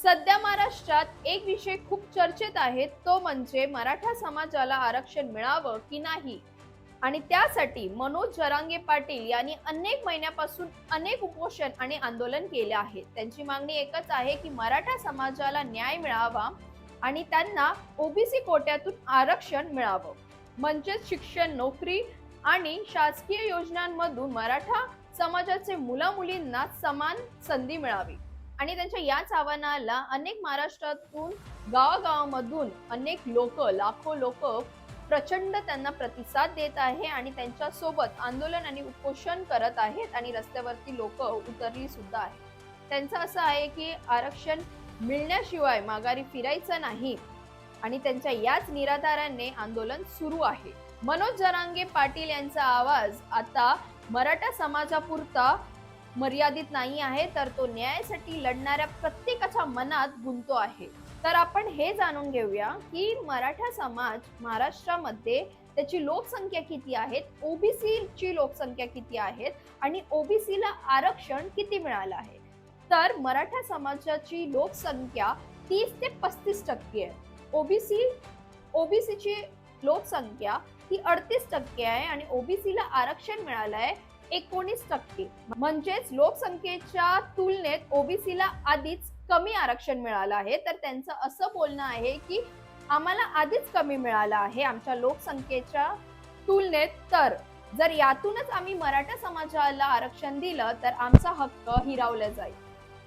सध्या महाराष्ट्रात एक विषय खूप चर्चेत आहे, तो म्हणजे मराठा समाजाला आरक्षण मिळावं की नाही. आणि त्यासाठी मनोज जरांगे पाटील यांनी अनेक महिन्यापासून अनेक उपोषण आणि आंदोलन केले आहे. त्यांची मागणी एकच आहे की मराठा समाजाला न्याय मिळावा आणि त्यांना ओबीसी कोट्यातून आरक्षण मिळावं. म्हणजेच शिक्षण, नोकरी आणि शासकीय योजनांमधून मराठा समाजाचे मुला-मुलींना समान संधी मिळावी. आणि त्यांच्या याच आव्हानाला अनेक महाराष्ट्रातून गावागावामधून अनेक लोक, लाखो लोक प्रचंड त्यांना प्रतिसाद देत आहे आणि त्यांच्या सोबत आंदोलन आणि उपोषण करत आहेत आणि रस्त्यावरती लोक उतरली सुद्धा आहेत. त्यांचं असं आहे की आरक्षण मिळण्याशिवाय माघारी फिरायचं नाही आणि त्यांच्या याच निराधाराने आंदोलन सुरू आहे. मनोज जरांगे पाटील यांचा आवाज आता मराठा समाजापुरता मर्यादित नाही आहे, तर तो न्यायासाठी लढणाऱ्या प्रत्येकाच्या मनात गुंतो आहे. तर आपण हे जाणून घेऊया की मराठा समाज महाराष्ट्रामध्ये त्याची लोकसंख्या किती आहे, ओबीसी ची लोकसंख्या किती आहे आणि ओबीसी ला आरक्षण किती मिळालं आहे. तर मराठा समाजाची लोकसंख्या 30 ते 35% आहे. ओबीसी ची लोकसंख्या ही 38% आहे आणि ओबीसी ला आरक्षण मिळालं आहे 19%. म्हणजेच लोकसंख्येच्या तुलनेत ओबीसी ला आधीच कमी आरक्षण मिळालं आहे. तर त्यांचं असं बोलणं आहे की आम्हाला आधीच कमी मिळालं आहे आमच्या लोकसंख्येच्या तुलनेत, तर जर यातूनच आम्ही मराठा समाजाला आरक्षण दिलं तर आमचा हक्क हिरावला जाईल.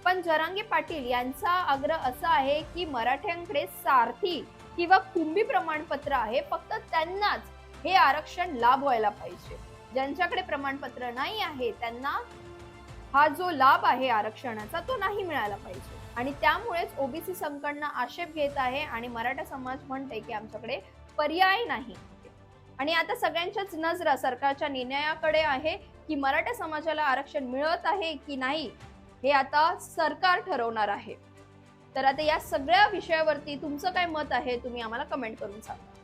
पण जरांगे पाटील यांचा आग्रह असा आहे की मराठ्यांकडे सारथी किंवा कुंभी प्रमाणपत्र आहे, फक्त त्यांनाच हे आरक्षण लाभ व्हायला पाहिजे. ज्यांच्याकडे प्रमाणपत्र नाही आहे त्यांना हा जो लाभ आहे आरक्षणाचा तो नाही मिळाला पाहिजे. आणि त्यामुळेच ओबीसी संघटना आक्षेप घेत आहे आणि मराठा समाज म्हणते की आमच्याकडे पर्याय नाही. आणि आता सगळ्यांच्याच नजरा सरकारच्या निर्णयाकडे आहे की मराठा समाजाला आरक्षण मिळत आहे की नाही हे आता सरकार ठरवणार आहे. तर आता या सगळ्या विषयावरती तुमचं काय मत आहे तुम्ही आम्हाला कमेंट करून सांगा.